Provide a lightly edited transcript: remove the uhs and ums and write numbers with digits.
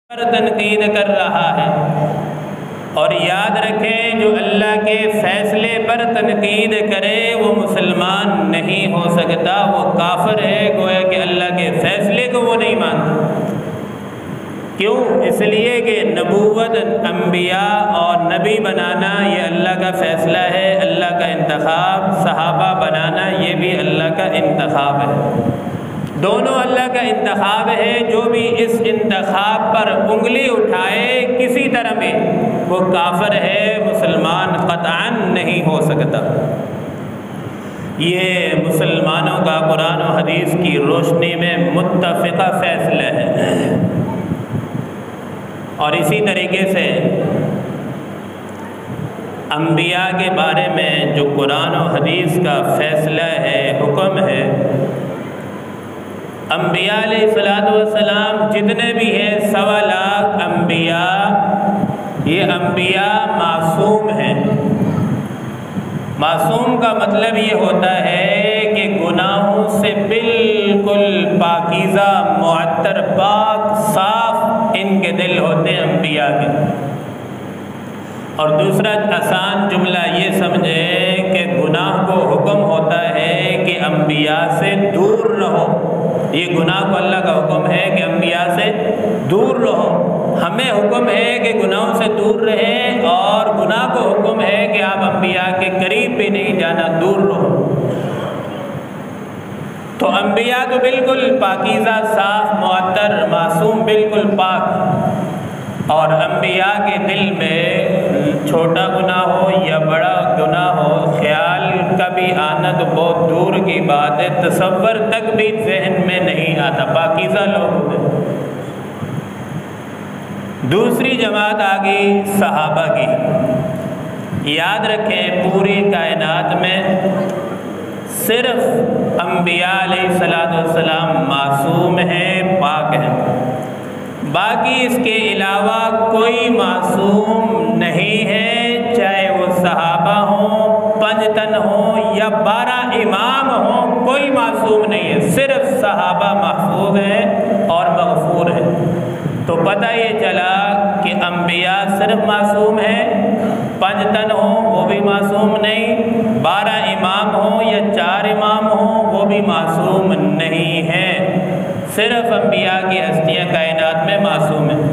پر تنقید کر رہا ہے، اور یاد رکھیں جو اللہ کے فیصلے پر تنقید کرے وہ مسلمان نہیں ہو سکتا، وہ کافر ہے، گویا کہ اللہ کے فیصلے کو وہ نہیں مانتا۔ کیوں؟ اس لیے کہ نبوت، انبیاء اور نبی بنانا یہ اللہ کا فیصلہ ہے، اللہ کا انتخاب، صحابہ بنانا یہ بھی اللہ کا انتخاب ہے، دونوں اللہ کا انتخاب ہے۔ جو بھی اس انتخاب پر انگلی اٹھائے کسی طرح میں وہ کافر ہے، مسلمان قطعاً نہیں ہو سکتا۔ یہ مسلمانوں کا قرآن و حدیث کی روشنی میں متفقہ فیصلہ ہے۔ اور اسی طریقے سے انبیاء کے بارے میں جو قرآن و حدیث کا فیصلہ ہے، حکم ہے، انبیاء علیہ السلام جتنے بھی ہیں 1.25 لاکھ انبیاء، یہ انبیاء معصوم ہیں۔ معصوم کا مطلب یہ ہوتا ہے کہ گناہوں سے بالکل پاکیزہ، معطر، پاک، صاف ان کے دل ہوتے ہیں انبیاء کے۔ اور دوسرا آسان جملہ یہ سمجھیں کہ گناہ کو حکم ہوتا ہے کہ انبیاء سے دور رہو، یہ گناہ کو اللہ کا حکم ہے کہ انبیاء سے دور رہو، ہمیں حکم ہے کہ گناہوں سے دور رہیں، اور گناہ کو حکم ہے کہ آپ انبیاء کے قریب بھی نہیں جانا، دور رہو۔ تو انبیاء تو بالکل پاکیزہ، صاف، معطر، معصوم، بالکل پاک، اور انبیاء کے دل میں چھوٹا گناہ ہو یا بڑا گناہ ہو، خیال کا بھی آنا تو بہت دور کی بات ہے، تصور تک بھی ذہن میں نہیں آتا، پاکیزہ لوگ ہوتے۔ دوسری جماعت آ گئی صحابہ کی۔ یاد رکھیں پوری کائنات میں صرف انبیاء علیہ السلام معصوم ہیں، پاک ہیں، باقی اس کے علاوہ کوئی معصوم نہیں ہے، چاہے وہ صحابہ ہوں، 5 تن ہوں یا 12 امام ہوں، کوئی معصوم نہیں ہے، صرف صحابہ محفوظ ہیں اور مغفور ہیں۔ تو پتہ یہ چلا کہ انبیاء صرف معصوم ہیں، 5 تن ہوں وہ بھی معصوم نہیں، 12 امام ہوں یا 4 امام ہوں وہ بھی معصوم نہیں ہیں، صرف انبیاء کی ہستیاں کائنات میں معصوم ہیں۔